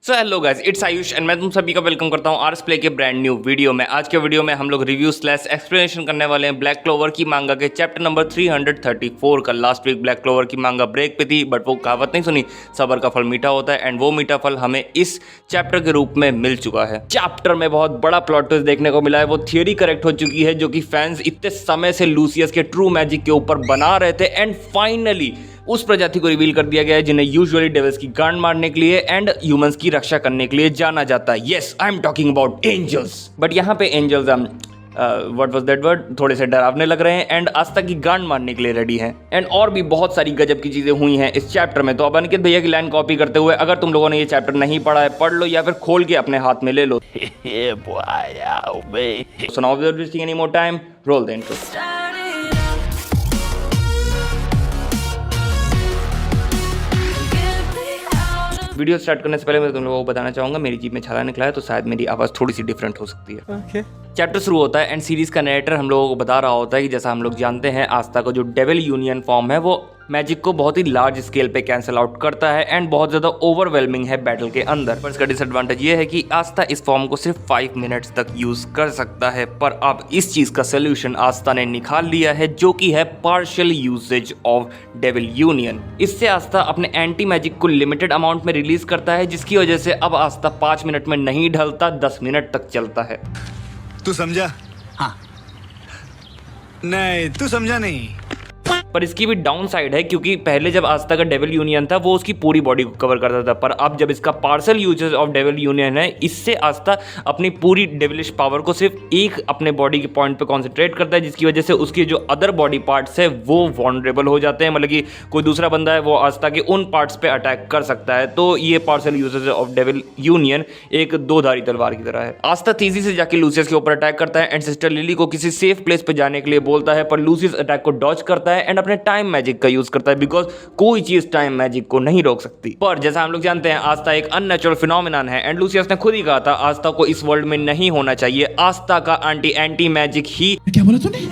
So hello guys, it's Ayush and मैं तुम सभी का वेलकम करता हूँ आरएस प्ले के ब्रांड न्यू वीडियो में। आज के वीडियो में हम लोग रिव्यू स्लैश एक्सप्लेनेशन करने वाले हैं ब्लैक क्लोवर की मांगा के चैप्टर नंबर 334 का। लास्ट वीक ब्लैक क्लोवर की मांगा ब्रेक पे थी, बट वो कहावत नहीं सुनी, सबर का फल मीठा होता है, एंड वो मीठा फल हमें इस चैप्टर के रूप में मिल चुका है। चैप्टर में बहुत बड़ा प्लॉट ट्विस्ट देखने को मिला है। वो थियोरी करेक्ट हो चुकी है जो कि फैंस इतने समय से लूसियस के ट्रू मैजिक के ऊपर बना रहे थे, एंड फाइनली उस प्रजाति को रिवील कर दिया गया है जिन्हें यूजुअली डेविल्स की गांड मारने के लिए एंड ह्यूमंस की रक्षा करने के लिए जाना जाता है। Yes, I am talking about angels. But यहाँ पे angels what was that word थोड़े से डरावने लग रहे हैं एंड आस्था की गांड मारने के लिए रेडी हैं। एंड और भी बहुत सारी गजब की चीजें हुई हैं इस चैप्टर में। तो अब अनिकेत भैया की लाइन कॉपी करते हुए, अगर तुम लोगों ने ये चैप्टर नहीं पढ़ा है, पढ़ लो या फिर खोल के अपने हाथ में ले लो। So now without wasting any more time, roll the intro. Video start करने से पहले मैं तुम लोगों को बताना चाहूंगा, मेरी जीभ में छाला निकला है तो शायद मेरी आवाज़ थोड़ी सी डिफरेंट हो सकती है। चैप्टर शुरू होता है एंड सीरीज का नरेटर हम लोगों को बता रहा होता है कि जैसा हम लोग जानते हैं, आस्था का जो डेविल यूनियन फॉर्म है वो मैजिक को बहुत ही लार्ज स्केल पे कैंसिल आउट करता है एंड बहुत ज़्यादा ओवरवेलमिंग है बैटल के अंदर। पर इसका डिसएडवांटेज ये है कि आस्था इस फॉर्म को सिर्फ 5 मिनट्स तक यूज कर सकता है। पर अब इस चीज़ का सोल्यूशन आस्था ने निकाल लिया है, जो कि है partial usage of devil union. इससे आस्था अपने एंटी मैजिक को लिमिटेड अमाउंट में रिलीज करता है, जिसकी वजह से अब आस्था 5 मिनट में नहीं ढलता, 10 मिनट तक चलता है। तू समझा? हाँ। नहीं, तू समझा नहीं। पर इसकी भी डाउन साइड है, क्योंकि पहले जब आस्था का डेविल यूनियन था वो उसकी पूरी बॉडी को कवर करता था, पर अब जब इसका partial uses of devil union है, इससे आस्था अपनी पूरी डेविलिश पावर को सिर्फ एक अपने बॉडी के पॉइंट पे कॉन्सेंट्रेट करता है, जिसकी वजह से उसके जो अदर बॉडी पार्ट्स है वो वॉनरेबल हो जाते हैं। मतलब कि कोई दूसरा बंदा है वो आस्था के उन पार्ट्स पे अटैक कर सकता है। तो ये partial uses of devil union एक दो धारी तलवार की तरह है। आस्था तेजी से जाके लूसियस के ऊपर अटैक करता है एंड सिस्टर लिली को किसी सेफ प्लेस पे जाने के लिए बोलता है, पर लूसियस अटैक को डॉज करता है एंड अपने टाइम मैजिक का यूज करता है, बिकॉज कोई चीज टाइम मैजिक को नहीं रोक सकती। पर जैसा हम लोग जानते हैं, आस्था एक अननेचुरल फिनोमिनन है एंड लूसियस ने खुद ही कहा था आस्था को इस वर्ल्ड में नहीं होना चाहिए। आस्था का एंटी मैजिक ही, क्या बोला तूने?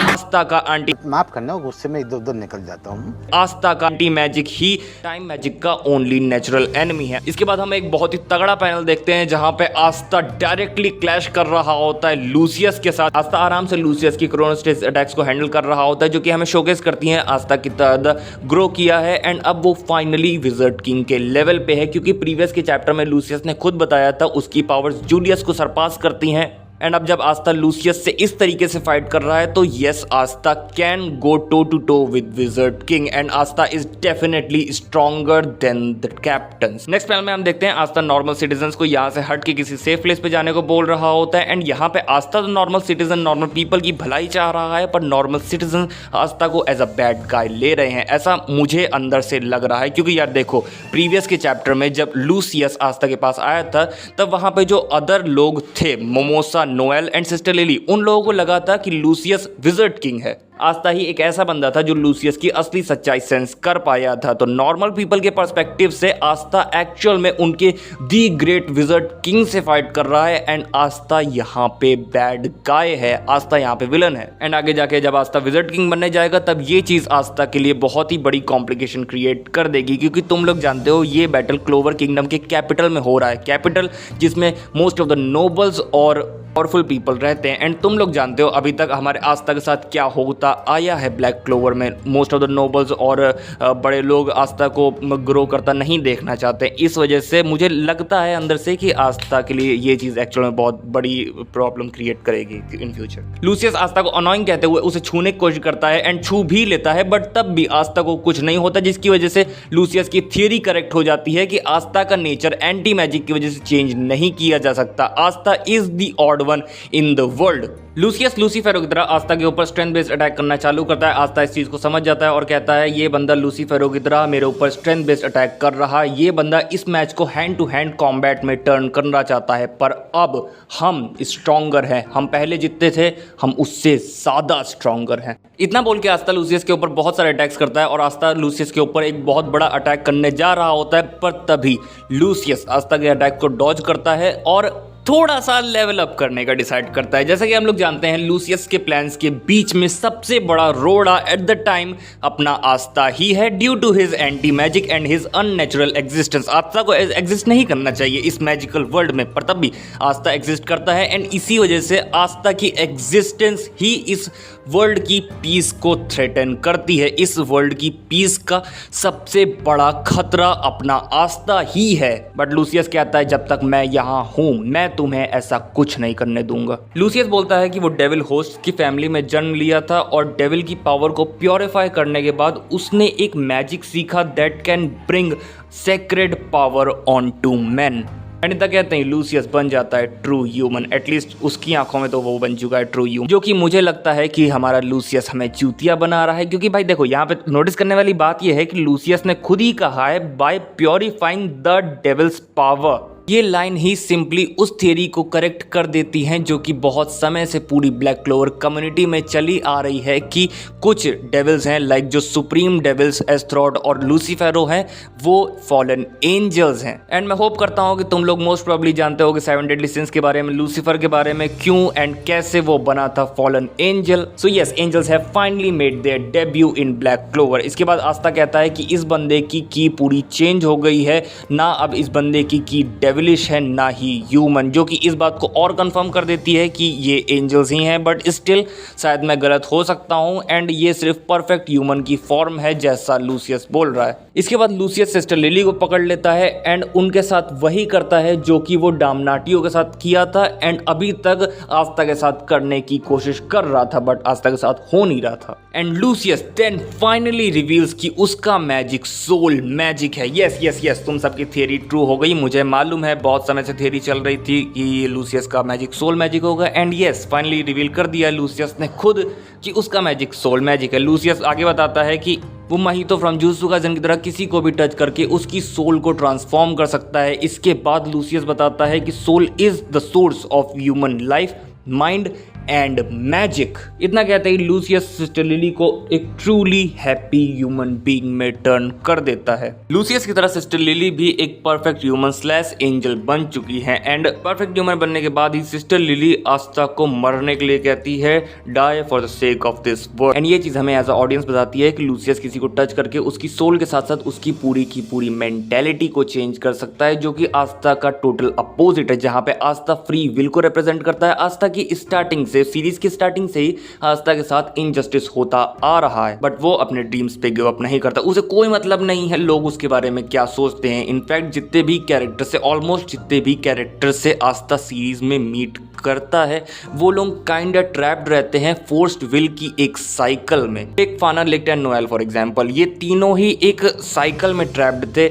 आस्था का एंटी, माफ करना, गुस्से में इधर उधर निकल जाता हूँ। आस्था का एंटी मैजिक ही टाइम मैजिक का ओनली नेचुरल एनिमी है। इसके बाद हम एक बहुत ही तगड़ा पैनल देखते हैं जहां पे आस्था डायरेक्टली क्लैश कर रहा होता है लूसियस के साथ। आस्था आराम से लूसियस की क्रोनोस्टेस अटैक्स को हैंडल कर रहा होता है, जो कि हमें शोकेस करती है आस्था की तरह ग्रो किया है एंड अब वो फाइनली विजर्ड किंग के लेवल पे है, क्योंकि प्रीवियस के चैप्टर में लूसियस ने खुद बताया था उसकी पावर्स जूलियस को सरपास करती हैं। एंड अब जब आस्था लूसियस से इस तरीके से फाइट कर रहा है तो yes, Asta can go toe to toe with wizard king and Asta is definitely stronger than the captains. Next panel में हम देखते हैं आस्था नॉर्मल सिटीजन्स को यहाँ से हट के किसी सेफ प्लेस पे जाने को बोल रहा होता है एंड यहाँ पे आस्था तो नॉर्मल सिटीजन, नॉर्मल पीपल की भलाई चाह रहा है, पर नॉर्मल सिटीजन आस्था को एज अ बैड गाय ले रहे हैं, ऐसा मुझे अंदर से लग रहा है। क्योंकि यार देखो, प्रीवियस के चैप्टर में जब लूसियस आस्था के पास आया था तब वहाँ पे जो अदर लोग थे, मोमोसा, नोएल एंड सिस्टर लिली, उन लोगों को लगा था कि लूसियस विजर्ड किंग है। आस्था ही एक ऐसा बंदा था जो लूसियस की असली सच्चाई सेंस कर पाया था। तो नॉर्मल पीपल के पर्सपेक्टिव से आस्था एक्चुअल में उनके दी ग्रेट विजर्ड किंग से फाइट कर रहा है एंड आस्था यहाँ पे बैड गाय है, आस्था यहाँ पे विलन है। एंड आगे जाके जब आस्था विजर्ड किंग बनने जाएगा तब ये चीज आस्था के लिए बहुत ही बड़ी कॉम्प्लिकेशन क्रिएट कर देगी, क्योंकि तुम लोग जानते हो ये बैटल क्लोवर किंगडम के कैपिटल में हो रहा है। कैपिटल जिसमें मोस्ट ऑफ द नोबल्स और पावरफुल पीपल रहते हैं एंड तुम लोग जानते हो अभी तक हमारे आस्था के साथ क्या होता आया है ब्लैक क्लोवर में। मोस्ट ऑफ द नोबल्स और बड़े लोग आस्था को ग्रो करता नहीं देखना चाहते। इस वजह से मुझे लगता है अंदर से कि आस्था के लिए ये चीज़ एक्चुअल में बहुत बड़ी प्रॉब्लम क्रिएट करेगी इन फ्यूचर। लूसियस आस्था को अनोइंग कहते हुए उसे छूने की कोशिश करता है एंड छू भी लेता है, बट तब भी आस्था को कुछ नहीं होता, जिसकी वजह से लूसियस की थियरी करेक्ट हो जाती है कि आस्था का नेचर एंटी मैजिक की वजह से चेंज नहीं किया जा सकता। Aastha is the odd one in the world. Lucius Lucifero की तरह आस्था के ऊपर स्ट्रेंथ बेस्ड अटैक करना चालू करता है। आस्था इस चीज को समझ जाता है और कहता है ये बंदा लूसीफेरो की तरह मेरे ऊपर स्ट्रेंथ बेस्ड अटैक कर रहा है, ये बंदा इस मैच को हैंड टू हैंड कॉम्बैट में टर्न करना चाहता है, पर अब हम स्ट्रॉन्गर हैं, हम पहले जितने थे हम उससे ज्यादा स्ट्रॉन्गर हैं। इतना बोल के आस्था लूसियस के ऊपर बहुत सारे अटैक्स करता है और आस्था लूसियस के ऊपर एक बहुत बड़ा अटैक करने जा रहा होता है, पर तभी लूसियस आस्था के अटैक को डॉज करता है और थोड़ा सा लेवल अप करने का डिसाइड करता है। जैसा कि हम लोग जानते हैं लूसियस के प्लान्स के बीच में सबसे बड़ा रोड़ा एट द टाइम अपना आस्था ही है, due to his anti magic and his unnatural existence. Aastha को एग्जिस्ट नहीं करना चाहिए इस मैजिकल वर्ल्ड में, पर तब भी आस्था एग्जिस्ट करता है एंड इसी वजह से आस्था की एग्जिस्टेंस ही इस वर्ल्ड की पीस को थ्रेटन करती है। इस वर्ल्ड की पीस का सबसे बड़ा खतरा अपना आस्था ही है। बट लूसियस कहता है जब तक मैं यहाँ हूँ मैं तुम्हें ऐसा कुछ नहीं करने दूंगा। लूसियस बोलता है कि वो डेविल होस्ट की फैमिली में जन्म लिया था और डेविल की पावर को प्योरीफाई करने के बाद उसने एक मैजिक सीखा that can bring sacred power on to man. अनिता कहते हैं लूसियस बन जाता है ट्रू ह्यूमन, एटलीस्ट उसकी आंखों में तो वो बन चुका है ट्रू ह्यूमन, जो कि मुझे लगता है कि हमारा लूसियस हमें चूतिया बना रहा है। क्योंकि भाई देखो यहाँ पे नोटिस करने वाली बात ये है कि लूसियस ने खुद ही कहा है by purifying the devil's power. ये लाइन ही सिंपली उस थियरी को करेक्ट कर देती है जो कि बहुत समय से पूरी ब्लैक क्लोवर कम्युनिटी में चली आ रही है कि कुछ डेविल्स हैं लाइक जो सुप्रीम डेविल्स एस्ट्रोड और लूसीफेरो हैं वो फॉलन एंजल्स हैं। एंड मैं होप करता हूँ कि तुम लोग मोस्ट प्रोबेबली जानते हो कि 7 डेडली सिंस के बारे में, लूसीफर के बारे में, क्यों एंड कैसे वो बना था fallen angel. So yes, angels have finally made their debut in Black Clover. इसके बाद आस्था कहता है कि इस बंदे की पूरी चेंज हो गई है, ना अब इस बंदे की डेविलिश है ना ही ह्यूमन, जो कि इस बात को और कंफर्म कर देती है कि ये एंजल्स ही हैं। बट स्टिल शायद मैं गलत हो सकता हूं एंड ये सिर्फ परफेक्ट ह्यूमन की फॉर्म है जैसा लूसियस बोल रहा है। इसके बाद लूसियस सिस्टर लिली को पकड़ लेता है एंड उनके साथ वही करता है जो कि वो डामनाटियो के साथ किया था एंड अभी तक आस्था के साथ करने की कोशिश कर रहा था बट आस्था के साथ हो नहीं रहा था। And Lucius then finally reveals कि उसका मैजिक सोल मैजिक है। यस यस यस, तुम सबकी थियरी ट्रू हो गई। मुझे मालूम है बहुत समय से थियरी चल रही थी कि ये लूसियस का मैजिक सोल मैजिक होगा एंड यस फाइनली रिवील कर दिया लूसियस ने खुद कि उसका मैजिक सोल मैजिक है। लूसियस आगे बताता है कि वो माहितो फ्रॉम जुजुत्सु काइसेन की तरह किसी को भी टच करके उसकी सोल को ट्रांसफॉर्म कर सकता है। इसके बाद लूसियस बताता है कि soul is the source of human life, mind and magic. इतना कहते ही लूसियस सिस्टर लिली को एक ट्रूली हैप्पी ह्यूमन बीइंग में टर्न कर देता है। लूसियस की तरह सिस्टर लिली भी एक परफेक्ट ह्यूमन स्लैश एंजल बन चुकी है एंड परफेक्ट ह्यूमन बनने के बाद ही सिस्टर लिली आस्था को मरने के लिए कहती है die for the sake of this world. And ये चीज हमें एज अ ऑडियंस बताती है कि लूसियस किसी को टच करके उसकी सोल के साथ साथ उसकी पूरी की पूरी मेंटेलिटी को चेंज कर सकता है, जो कि आस्था का टोटल अपोजिट है। जहां पे आस्था फ्री विल को रिप्रेजेंट करता है, आस्था की स्टार्टिंग सीरीज की स्टार्टिंग से ही आस्था के साथ इनजस्टिस होता आ रहा है बट वो अपने ड्रीम्स पे गिव अप नहीं करता। उसे कोई मतलब नहीं है लोग उसके बारे में क्या सोचते हैं। इनफैक्ट जितने भी कैरेक्टर से ऑलमोस्ट जितने भी कैरेक्टर से आस्था सीरीज में मीट करता है वो लोग काइंड ट्रैप्ड रहते हैं फोर्स्ड विल की एक साइकिल में। एक फाना, लिक्ट एंड नोएल फॉर एग्जांपल, ये तीनों ही एक साइकिल में ट्रैप्ड थे।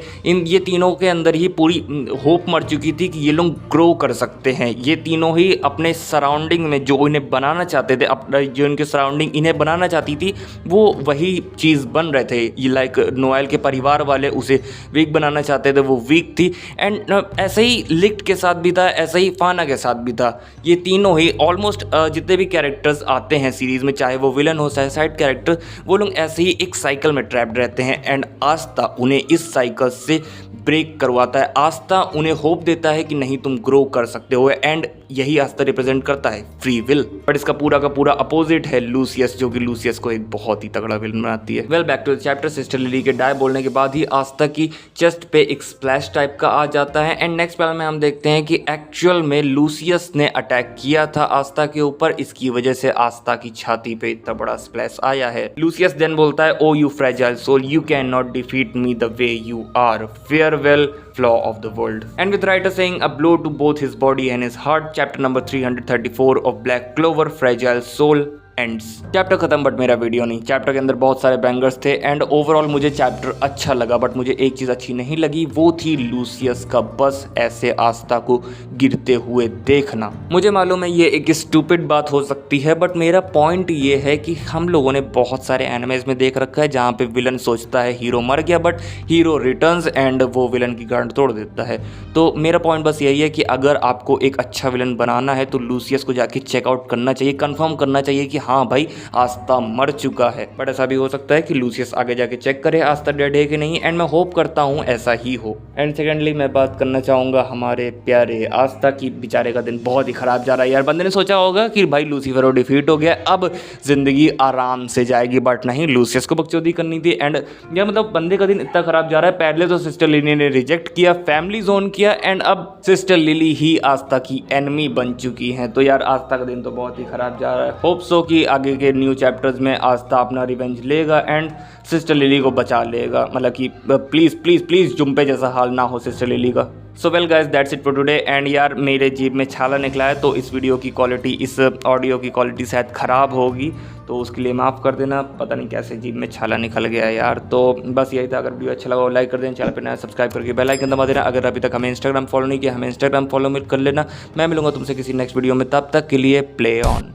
ये तीनों के अंदर ही पूरी होप मर चुकी थी कि ये लोग ग्रो कर सकते हैं। ये तीनों ही अपने सराउंडिंग में जो इन्हें बनाना चाहते थे, अपना जो इनके सराउंडिंग इन्हें बनाना चाहती थी वो वही चीज़ बन रहे थे। ये लाइक नोएल के परिवार वाले उसे वीक बनाना चाहते थे, वो वीक थी। एंड ऐसे ही लिक्ट के साथ भी था, ऐसे ही फाना के साथ भी था। ये तीनों ही ऑलमोस्ट जितने भी कैरेक्टर्स आते हैं सीरीज में, चाहे वो विलन हो चाहे साइड कैरेक्टर, वो लोग ऐसे ही एक साइकिल में ट्रैप्ड रहते हैं एंड आस्था उन्हें इस साइकिल से ब्रेक करवाता है। आस्था उन्हें होप देता है कि नहीं तुम ग्रो कर सकते हो एंड यही आस्था रिप्रेजेंट करता है फ्री विल। बट इसका पूरा का पूरा अपोजिट है लूसियस, जो कि लूसियस को एक बहुत ही तगड़ा विलन बनाती है। Well back to the chapter. Sister Lily के डाई बोलने के बाद ही आस्था की चेस्ट पे एक स्प्लैश टाइप का आ जाता है एंड नेक्स्ट पैनल में हम देखते हैं कि एक्चुअल में लूसियस ने अटैक किया था आस्था के ऊपर, इसकी वजह से आस्था की छाती पे इतना बड़ा स्प्लैश आया है। लूसियस देन बोलता है oh you fragile soul, you can not defeat me the way you are, farewell flaw of the world. And with writer saying a blow to both his body and his heart, chapter number 334 of Black Clover Fragile Soul ends. Chapter खत्म but मेरा video नहीं। Chapter के अंदर बहुत सारे bangers थे and overall मुझे chapter अच्छा लगा बट मुझे एक चीज़ अच्छी नहीं लगी, वो थी लूसियस का बस ऐसे आस्था को गिरते हुए देखना। मुझे मालूम है ये एक स्टूपिड बात हो सकती है बट मेरा पॉइंट ये है कि हम लोगों ने बहुत सारे एनिमेज में देख रखा है जहाँ पे विलन सोचता है हीरो मर गया बट हीरो रिटर्न्स एंड वो विलन की गांड तोड़ देता है। तो मेरा पॉइंट बस यही है कि अगर आपको एक अच्छा विलन बनाना है तो लूसियस को जाके चेकआउट करना चाहिए, कंफर्म करना चाहिए कि हाँ भाई आस्था मर चुका है। बट ऐसा भी हो सकता है कि लूसियस आगे जाके चेक करे आस्था डेड है कि नहीं, एंड मैं होप करता हूँ ऐसा ही हो। एंड सेकेंडली मैं बात करना चाहूँगा हमारे प्यारे आस्था की। बेचारे का दिन बहुत ही ख़राब जा रहा है यार। बंदे ने सोचा होगा कि भाई लूसीफर डिफीट हो गया, अब ज़िंदगी आराम से जाएगी, बट नहीं, लूसियस को बकचोदी करनी थी। एंड यार मतलब बंदे का दिन इतना ख़राब जा रहा है। पहले तो सिस्टर लिली ने रिजेक्ट किया, फैमिली जोन किया, एंड अब सिस्टर लिली ही आस्था की एनिमी बन चुकी हैं। तो यार आस्था का दिन तो बहुत ही ख़राब जा रहा है। होप सो कि आगे के न्यू चैप्टर्स में आस्था अपना रिवेंज लेगा एंड सिस्टर लिली को बचा लेगा। मतलब कि प्लीज़ प्लीज़ प्लीज़ जुम्पे जैसा हाल ना हो सिस्टर लिली का। So well guys that's it for today. And यार मेरे जीभ में छाला निकला है तो इस वीडियो की क्वालिटी, इस ऑडियो की क्वालिटी शायद ख़राब होगी, तो उसके लिए माफ़ कर देना। पता नहीं कैसे जीभ में छाला निकल गया यार। तो बस यही था। अगर वीडियो अच्छा लगा हो लाइक कर देना, चैनल पर नया सब्सक्राइब करके बेल आइकन दबा देना। अगर अभी तक हमें इंस्टाग्राम फॉलो नहीं किया, हमें इंस्टाग्राम फॉलो कर लेना। मैं मिलूंगा तुमसे किसी नेक्स्ट वीडियो में, तब तक के लिए प्ले ऑन।